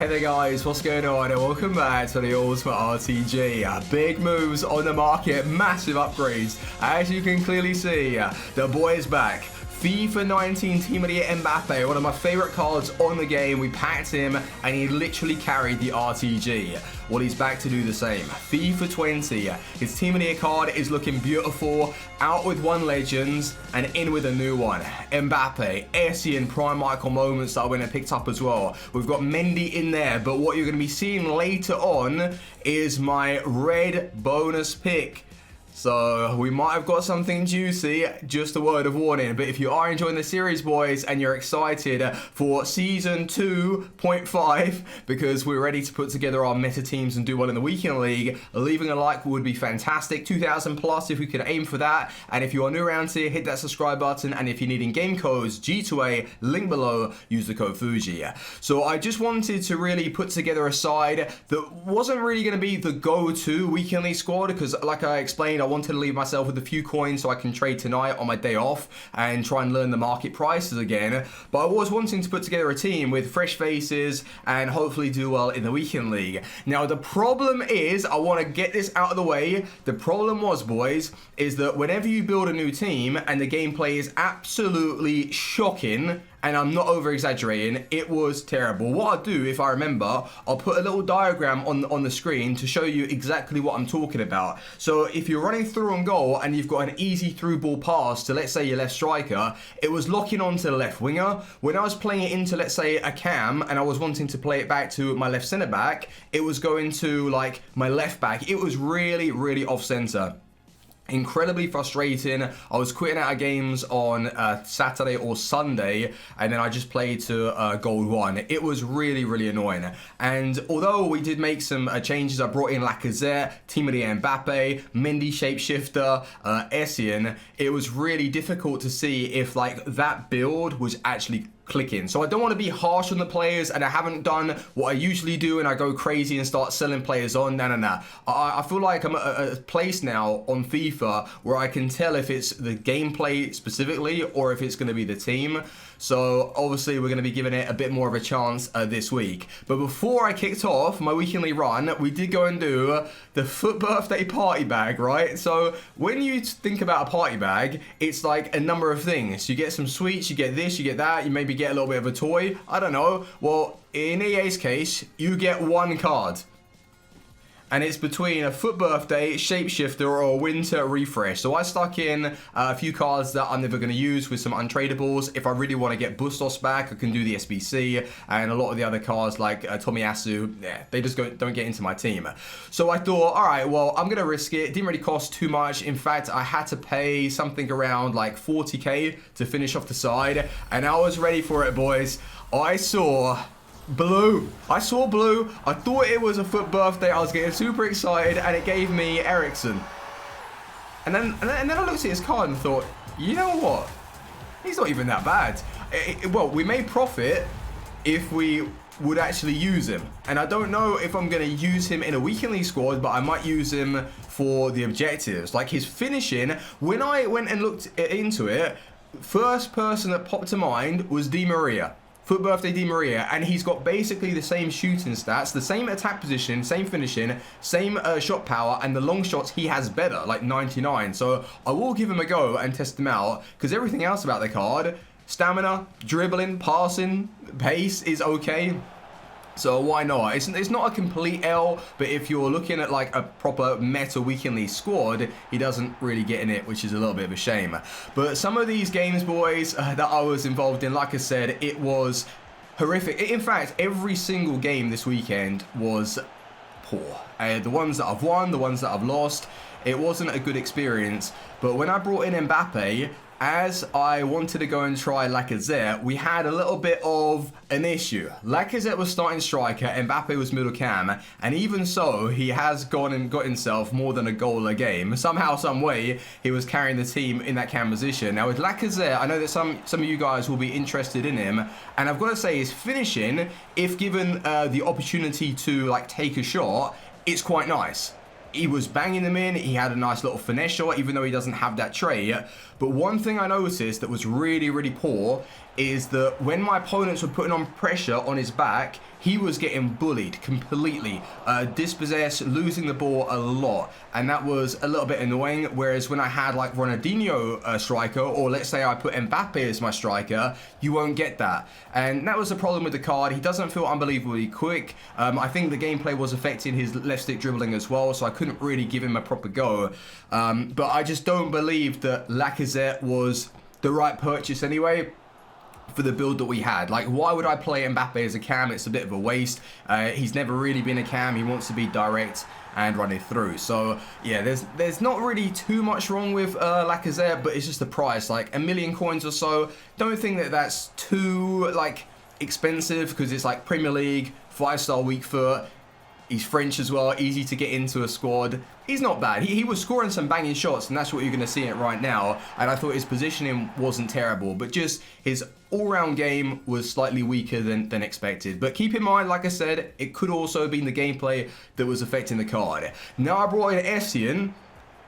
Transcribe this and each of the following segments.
Hey there guys, what's going on and welcome back to the Ultimate RTG. Big moves on the market, massive upgrades. As you can clearly see, the boy is back. FIFA 19 Team of the Year Mbappe, one of my favorite cards on the game. We packed him and he literally carried the RTG. Well, he's back to do the same. FIFA 20, his Team of the Year card is looking beautiful. Out with one Legends and in with a new one. Mbappe, Essien, Prime Michael moments that I went and picked up as well. We've got Mendy in there, but what you're going to be seeing later on is my red bonus pick. So we might have got something juicy, just a word of warning. But if you are enjoying the series, boys, and you're excited for season 2.5, because we're ready to put together our meta teams and do well in the weekend league, leaving a like would be fantastic. 2,000 plus if we could aim for that. And if you are new around here, hit that subscribe button. And if you're needing game codes, G2A, link below, use the code Fuji. So I just wanted to really put together a side that wasn't really going to be the go-to weekend league squad, because like I explained, I wanted to leave myself with a few coins so I can trade tonight on my day off and try and learn the market prices again. But I was wanting to put together a team with fresh faces and hopefully do well in the weekend league. Now the problem is, I want to get this out of the way. The problem was, boys, is that whenever you build a new team and the gameplay is absolutely shocking, and I'm not over exaggerating, it was terrible. What I'll do, if I remember, I'll put a little diagram on the screen to show you exactly what I'm talking about. So if you're running through on goal and you've got an easy through ball pass to, let's say, your left striker, it was locking onto the left winger. When I was playing it into, let's say, a cam and I was wanting to play it back to my left centre back, it was going to like my left back. It was really, really off centre. Incredibly frustrating. I was quitting out of games on Saturday or Sunday, and then I just played to gold 1. It was really, really annoying. And although we did make some changes, I brought in Lacazette, Team of the Year Mbappe, Mendy Shapeshifter, Essien, it was really difficult to see if like that build was actually clicking. So I don't want to be harsh on the players, and I haven't done what I usually do and I go crazy and start selling players on. No. I feel like I'm at a place now on FIFA where I can tell if it's the gameplay specifically or if it's going to be the team. So obviously we're going to be giving it a bit more of a chance this week. But before I kicked off my weekly run, we did go and do the FUT birthday party bag, right? So when you think about a party bag, it's like a number of things. You get some sweets, you get this, you get that, you maybe get a little bit of a toy. I don't know. Well, in EA's case, you get one card. And it's between a FUT birthday, shapeshifter, or a winter refresh. So I stuck in a few cards that I'm never going to use with some untradables. If I really want to get Bustos back, I can do the SBC. And a lot of the other cards like Tomiyasu, yeah, they just don't get into my team. So I thought, all right, well, I'm going to risk it. It didn't really cost too much. In fact, I had to pay something around like 40k to finish off the side. And I was ready for it, boys. I saw blue. I saw blue. I thought it was a FUT birthday. I was getting super excited, and it gave me Eriksen. And then I looked at his card and thought, you know what? He's not even that bad. Well, we may profit if we would actually use him. And I don't know if I'm going to use him in a weekend league squad, but I might use him for the objectives. Like his finishing, when I went and looked into it, first person that popped to mind was Di Maria. FUT birthday Di Maria, and he's got basically the same shooting stats, the same attack position, same finishing, same shot power, and the long shots he has better, like 99. So I will give him a go and test him out, because everything else about the card, stamina, dribbling, passing, pace is okay. So why not? It's not a complete L, but if you're looking at like a proper meta weekend league squad, he doesn't really get in it, which is a little bit of a shame. But some of these games, boys, that I was involved in, like I said, it was horrific. In fact, every single game this weekend was poor. The ones that I've won, the ones that I've lost, it wasn't a good experience. But when I brought in Mbappe, as I wanted to go and try Lacazette, we had a little bit of an issue. Lacazette was starting striker, Mbappe was middle cam, and even so, he has gone and got himself more than a goal a game. Somehow, some way, he was carrying the team in that cam position. Now with Lacazette, I know that some of you guys will be interested in him, and I've got to say his finishing, if given the opportunity to like take a shot, it's quite nice. He was banging them in. He had a nice little finesse shot, even though he doesn't have that trait. But one thing I noticed that was really, really poor is that when my opponents were putting on pressure on his back, he was getting bullied completely, dispossessed, losing the ball a lot, and that was a little bit annoying. Whereas when I had like Ronaldinho striker, or let's say I put Mbappe as my striker, you won't get that, and that was the problem with the card. He doesn't feel unbelievably quick. I think the gameplay was affecting his left stick dribbling as well, so I couldn't really give him a proper go. But I just don't believe that Lacazette was the right purchase anyway for the build that we had. Like, why would I play Mbappe as a cam? It's a bit of a waste. He's never really been a cam. He wants to be direct and run it through. So yeah, there's not really too much wrong with Lacazette, but it's just the price, like 1 million coins or so. Don't think that that's too like expensive, because it's like Premier League, 5-star weak foot. He's French as well, easy to get into a squad. He's not bad. He was scoring some banging shots, and that's what you're going to see it right now. And I thought his positioning wasn't terrible, but just his all-round game was slightly weaker than expected. But keep in mind, like I said, it could also have been the gameplay that was affecting the card. Now I brought in Essien.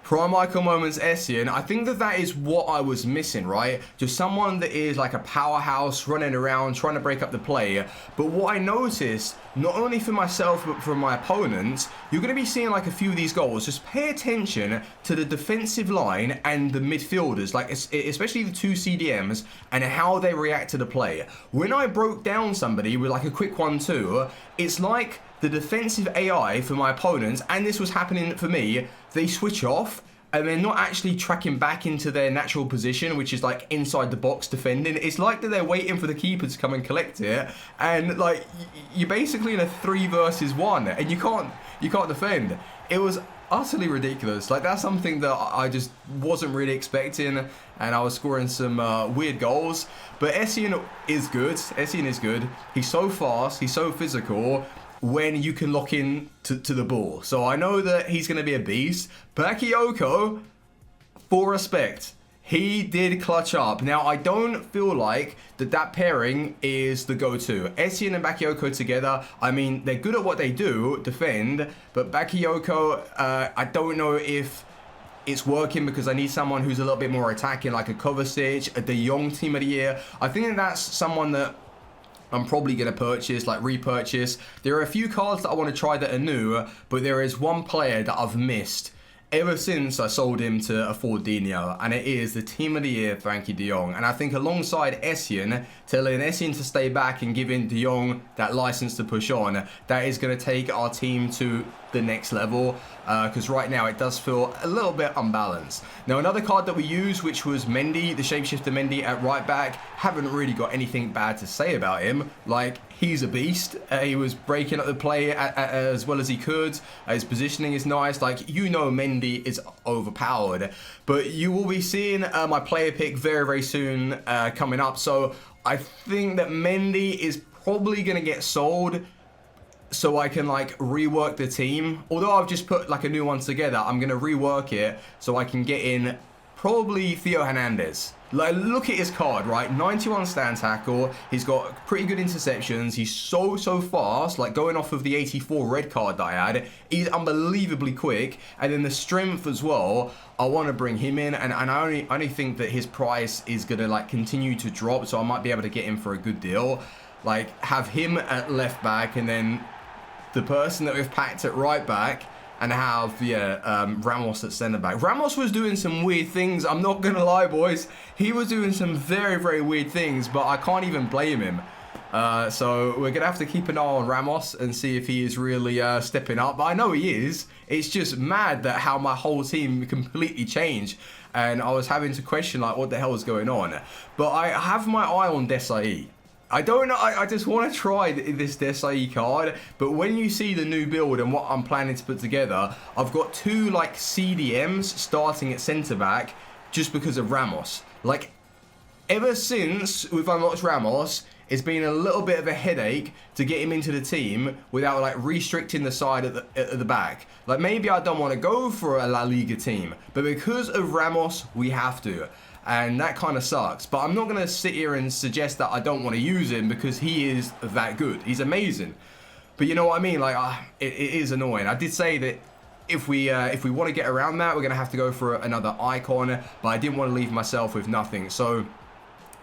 Prime Icon Moments Essien. I think that is what I was missing, right? Just someone that is like a powerhouse, running around, trying to break up the play. But what I noticed, not only for myself, but for my opponents, you're going to be seeing like a few of these goals. Just pay attention to the defensive line and the midfielders, like especially the two CDMs, and how they react to the play. When I broke down somebody with like a quick 1-2, it's like the defensive AI for my opponents, and this was happening for me, they switch off and they're not actually tracking back into their natural position, which is like inside the box defending. It's like that they're waiting for the keeper to come and collect it, and like you're basically in a 3 versus 1, and you can't defend. It was utterly ridiculous. Like, that's something that I just wasn't really expecting, and I was scoring some weird goals. But Essien is good. Essien is good. He's so fast. He's so physical when you can lock in to the ball. So I know that he's going to be a beast. Bakayoko, for respect, he did clutch up. Now, I don't feel like that pairing is the go-to. Essien and Bakayoko together, I mean, they're good at what they do, defend, but Bakayoko, I don't know if it's working, because I need someone who's a little bit more attacking, like a Kovacic, a De Jong Team of the Year. I think that's someone that I'm probably going to purchase, like repurchase. There are a few cards that I want to try that are new, but there is one player that I've missed ever since I sold him to a Fordinho, and it is the Team of the Year, Frankie de Jong. And I think alongside Essien, telling Essien to stay back and giving de Jong that license to push on, that is going to take our team to the next level, because right now it does feel a little bit unbalanced. Now, another card that we used, which was Mendy, the shapeshifter Mendy at right back, haven't really got anything bad to say about him. Like, he's a beast. He was breaking up the play as well as he could. His positioning is nice. Like, you know, Mendy is overpowered. But you will be seeing my player pick very, very soon coming up. So I think that Mendy is probably going to get sold, so I can like rework the team. Although I've just put like a new one together, I'm going to rework it so I can get in probably Theo Hernandez. Like, look at his card, right? 91 stand tackle. He's got pretty good interceptions. He's so fast. Like, going off of the 84 red card that I had, he's unbelievably quick. And then the strength as well. I want to bring him in, and I only think that his price is going to like continue to drop, so I might be able to get him for a good deal. Like, have him at left back, and then the person that we've packed at right back, and have, Ramos at centre back. Ramos was doing some weird things, I'm not going to lie, boys. He was doing some very, very weird things, but I can't even blame him. So we're going to have to keep an eye on Ramos and see if he is really stepping up. But I know he is. It's just mad that how my whole team completely changed. And I was having to question, like, what the hell is going on. But I have my eye on Desai. I don't know, I just want to try this Desai card, but when you see the new build and what I'm planning to put together, I've got 2 like CDMs starting at centre back just because of Ramos. Like, ever since we've unlocked Ramos, it's been a little bit of a headache to get him into the team without like restricting the side at the back. Like, maybe I don't want to go for a La Liga team, but because of Ramos, we have to. And that kind of sucks. But I'm not going to sit here and suggest that I don't want to use him, because he is that good. He's amazing. But you know what I mean? Like, it is annoying. I did say that if we want to get around that, we're going to have to go for another icon. But I didn't want to leave myself with nothing. So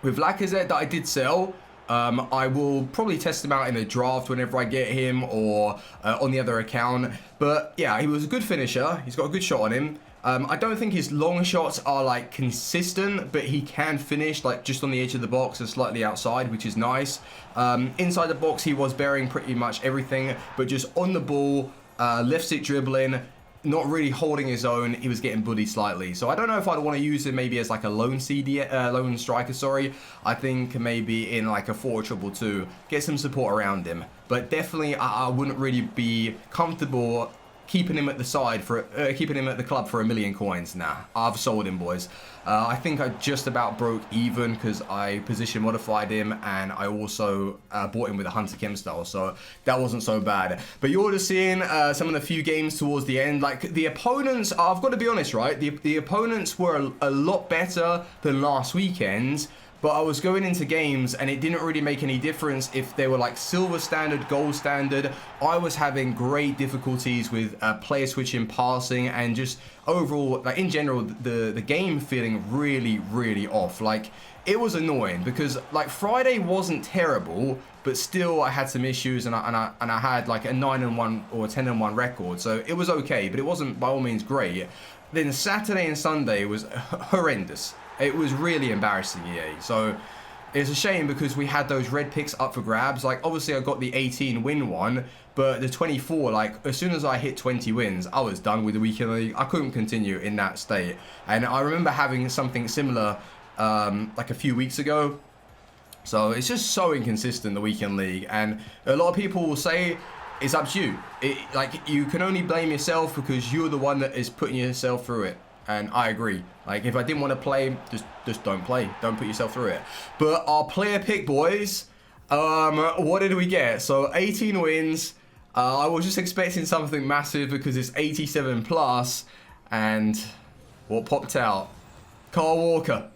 With Lacazette that I did sell, I will probably test him out in a draft whenever I get him or on the other account. But yeah, he was a good finisher. He's got a good shot on him. I don't think his long shots are like consistent, but he can finish like just on the edge of the box and slightly outside, which is nice. Inside the box, he was bearing pretty much everything, but just on the ball, left stick dribbling, not really holding his own. He was getting bullied slightly. So I don't know if I'd want to use him maybe as like a lone lone striker, sorry. I think maybe in like a 4-2-2, get some support around him. But definitely I wouldn't really be comfortable keeping him at the side for keeping him at the club for 1,000,000 coins. Nah, I've sold him, boys. I think I just about broke even because I position modified him and I also bought him with a Hunter Chem style, so that wasn't so bad. But you're just seeing some of the few games towards the end. Like the opponents, I've got to be honest, right? The opponents were a lot better than last weekend. But I was going into games and it didn't really make any difference if they were like silver standard, gold standard. I was having great difficulties with player switching, passing, and just overall, like in general, the game feeling really, really off. Like it was annoying because like Friday wasn't terrible, but still I had some issues and I had like a 9-1 or 10-1 record. So it was okay, but it wasn't by all means great. Then Saturday and Sunday was horrendous. It was really embarrassing, EA. So it's a shame because we had those red picks up for grabs. Like, obviously, I got the 18 win one, but the 24, like, as soon as I hit 20 wins, I was done with the weekend league. I couldn't continue in that state. And I remember having something similar like a few weeks ago. So it's just so inconsistent, the weekend league. And a lot of people will say it's up to you. Like, you can only blame yourself because you're the one that is putting yourself through it. And I agree. Like, if I didn't want to play, just don't play. Don't put yourself through it. But our player pick, boys, what did we get? So 18 wins. I was just expecting something massive because it's 87 plus. And what popped out? Kyle Walker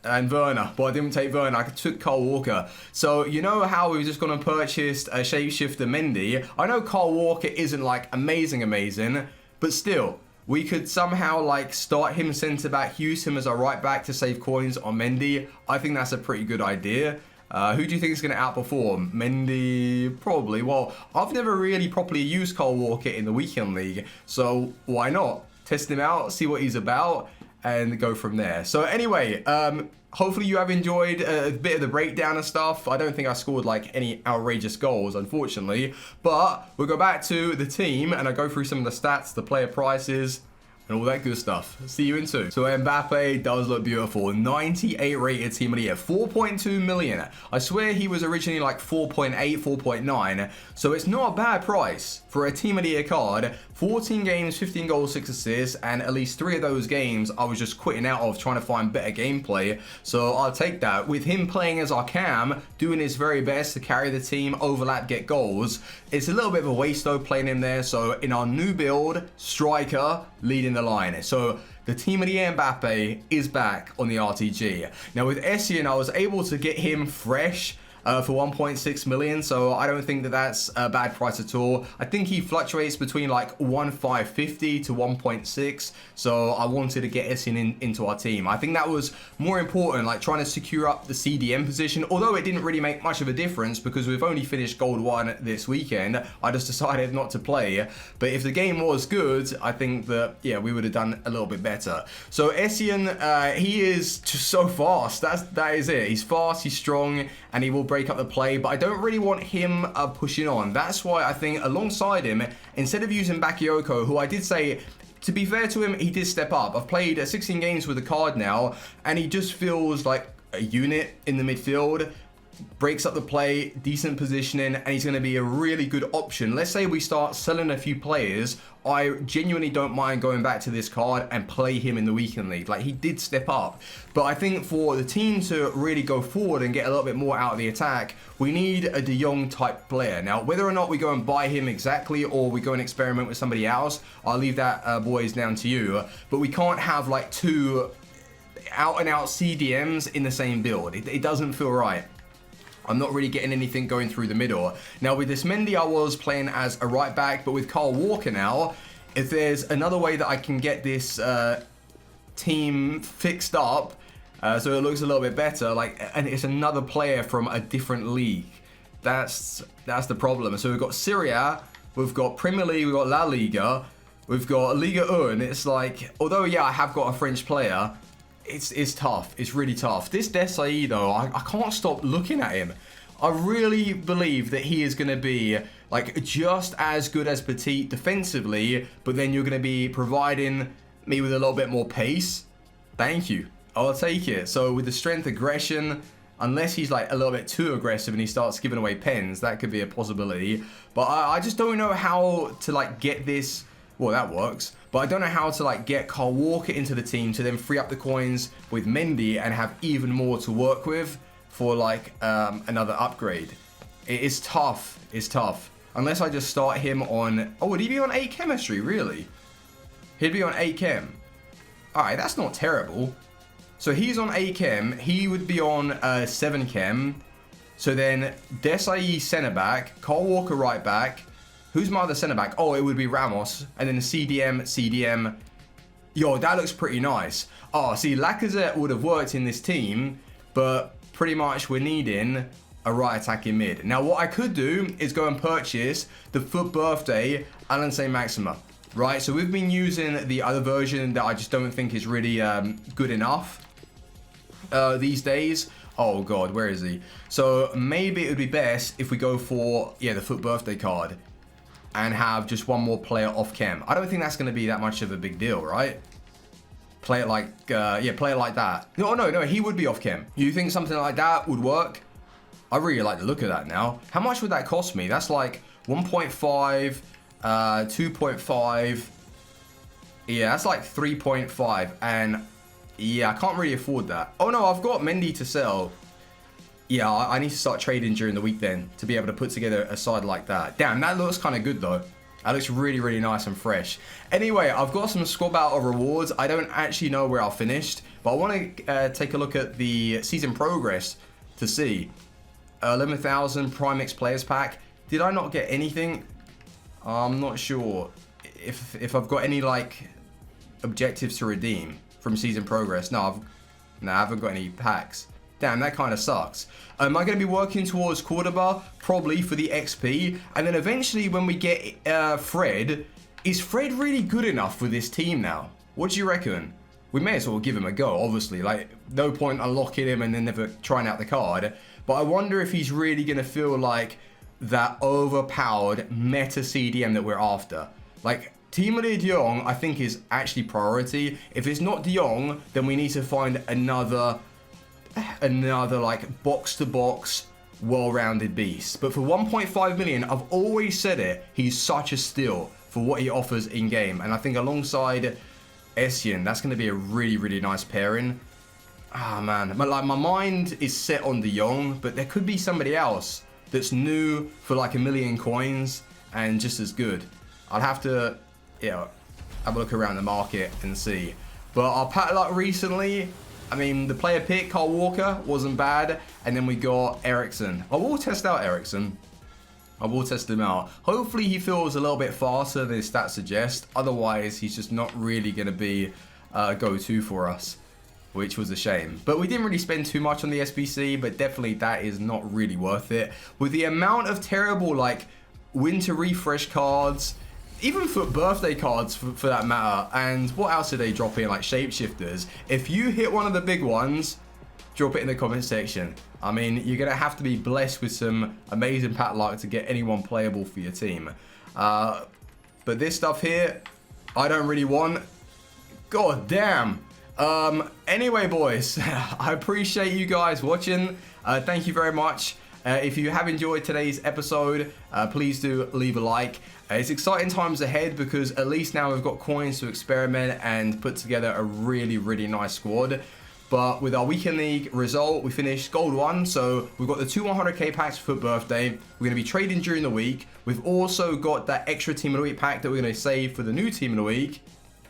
and Werner. But I didn't take Werner. I took Kyle Walker. So you know how we were just going to purchase a shapeshifter Mendy? I know Kyle Walker isn't like amazing, but still, we could somehow like start him centre back, use him as a right back to save coins on Mendy. I think that's a pretty good idea. Who do you think is going to outperform? Mendy, probably. Well, I've never really properly used Kyle Walker in the weekend league, so why not? Test him out, see what he's about, and go from there. So anyway, hopefully you have enjoyed a bit of the breakdown and stuff. I don't think I scored like any outrageous goals, unfortunately. But we'll go back to the team and I'll go through some of the stats, the player prices, and all that good stuff. See you in 2. So Mbappe does look beautiful. 98 rated team of the year. 4.2 million. I swear he was originally like 4.8, 4.9. So it's not a bad price for a team of the year card. 14 games, 15 goals, 6 assists, and at least 3 of those games I was just quitting out of trying to find better gameplay. So I'll take that. With him playing as our cam, doing his very best to carry the team, overlap, get goals. It's a little bit of a waste though playing him there. So in our new build, striker, leading the line. So the team of the year Mbappe is back on the RTG. Now with Essien, I was able to get him fresh for 1.6 million, so I don't think that that's a bad price at all. I think he fluctuates between like 1.550 to 1.6, so I wanted to get Essien into our team. I think that was more important, like trying to secure up the CDM position, although it didn't really make much of a difference because we've only finished gold 1 this weekend. I just decided not to play, but if the game was good, I think that, yeah, we would have done a little bit better. So Essien, he is just so fast. That is it. He's fast, he's strong, and he will break up the play, but I don't really want him pushing on. That's why I think alongside him, instead of using Bakayoko, who I did say, to be fair to him, he did step up. I've played 16 games with the card now, and he just feels like a unit in the midfield. Breaks up the play, decent positioning, and he's going to be a really good option. Let's say we start selling a few players. I genuinely don't mind going back to this card and play him in the weekend league. Like, he did step up. But I think for the team to really go forward and get a little bit more out of the attack, we need a De Jong type player. Now, whether or not we go and buy him exactly or we go and experiment with somebody else, I'll leave that, boys, down to you. But we can't have like 2 out-and-out CDMs in the same build. It doesn't feel right. I'm not really getting anything going through the middle. Now with this Mendy, I was playing as a right back, but with Kyle Walker now, if there's another way that I can get this team fixed up So it looks a little bit better. Like, and it's another player from a different league. That's the problem. So we've got Serie A, we've got Premier League, we've got La Liga, we've got Liga 1. It's like, although yeah, I have got a French player, it's tough. It's really tough. This Essien though, I can't stop looking at him. I really believe that he is going to be like just as good as Petit defensively, but then you're going to be providing me with a little bit more pace. Thank you. I'll take it. So with the strength, aggression, unless he's like a little bit too aggressive and he starts giving away pens, that could be a possibility. But I just don't know how to like get this. Well, that works. But I don't know how to like get Kyle Walker into the team to then free up the coins with Mendy and have even more to work with for like another upgrade. It is tough. It's tough. Unless I just start him on... Oh, would he be on 8 chemistry? Really? He'd be on 8 chem. Alright, that's not terrible. So he's on 8 chem. He would be on 7 chem. So then Essien centre back. Kyle Walker right back. Who's my other centre back? Oh, it would be Ramos. And then CDM. Yo, that looks pretty nice. Oh, see, Lacazette would have worked in this team, but pretty much we're needing a right attacking mid. Now, what I could do is go and purchase the FUT birthday Alan St. Maxima, right? So we've been using the other version that I just don't think is really good enough these days. Oh God, where is he? So maybe it would be best if we go for, yeah, the FUT birthday card and have just one more player off chem. I don't think that's going to be that much of a big deal, right? Play it like, yeah, play it like that. No, he would be off chem. You think something like that would work? I really like the look of that now. How much would that cost me? That's like 1.5, 2.5. Yeah, that's like 3.5. And yeah, I can't really afford that. Oh no, I've got Mendy to sell. Yeah, I need to start trading during the week then to be able to put together a side like that. Damn, that looks kind of good though. That looks really, really nice and fresh. Anyway, I've got some squad battle rewards. I don't actually know where I finished, but I want to take a look at the season progress to see. 11,000 Prime X Players Pack. Did I not get anything? I'm not sure if I've got any like objectives to redeem from season progress. No, I haven't got any packs. Damn, that kind of sucks. Am I going to be working towards Cordoba? Probably for the XP. And then eventually when we get Fred, is Fred really good enough for this team now? What do you reckon? We may as well give him a go, obviously. Like, no point unlocking him and then never trying out the card. But I wonder if he's really going to feel like that overpowered meta CDM that we're after. Like, Team of De Jong, I think, is actually priority. If it's not De Jong, then we need to find another like box-to-box well-rounded beast. But for 1.5 million, I've always said it, he's such a steal for what he offers in-game. And I think alongside Essien, that's going to be a really, really nice pairing. Ah, man. Like, my mind is set on De Jong, but there could be somebody else that's new for like 1 million coins and just as good. I'd have to, yeah, have a look around the market and see. But our pack luck recently, I mean, the player pick, Kyle Walker, wasn't bad. And then we got Eriksen. I will test out Eriksen. I will test him out. Hopefully he feels a little bit faster than his stats suggest. Otherwise, he's just not really going to be go-to for us, which was a shame. But we didn't really spend too much on the SBC, but definitely that is not really worth it. With the amount of terrible, like, winter refresh cards, even for birthday cards for that matter, and what else did they drop in, like shapeshifters? If you hit one of the big ones, drop it in the comment section. I mean, you're gonna have to be blessed with some amazing pack luck to get anyone playable for your team. But this stuff here, I don't really want. God damn. Anyway, boys, I appreciate you guys watching. Thank you very much. If you have enjoyed today's episode, please do leave a like. It's exciting times ahead because at least now we've got coins to experiment and put together a really, really nice squad. But with our weekend league result, we finished gold 1. So we've got the 2 100k packs for birthday. We're going to be trading during the week. We've also got that extra team of the week pack that we're going to save for the new team of the week.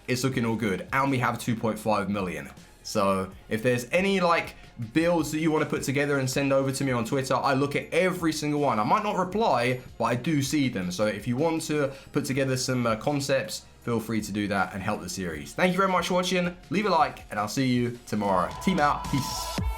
It's looking all good. And we have 2.5 million. So if there's any like builds that you want to put together and send over to me on Twitter, I look at every single one. I might not reply, but I do see them. So if you want to put together some concepts, feel free to do that and help the series. Thank you very much for watching. Leave a like and I'll see you tomorrow. Team out. Peace.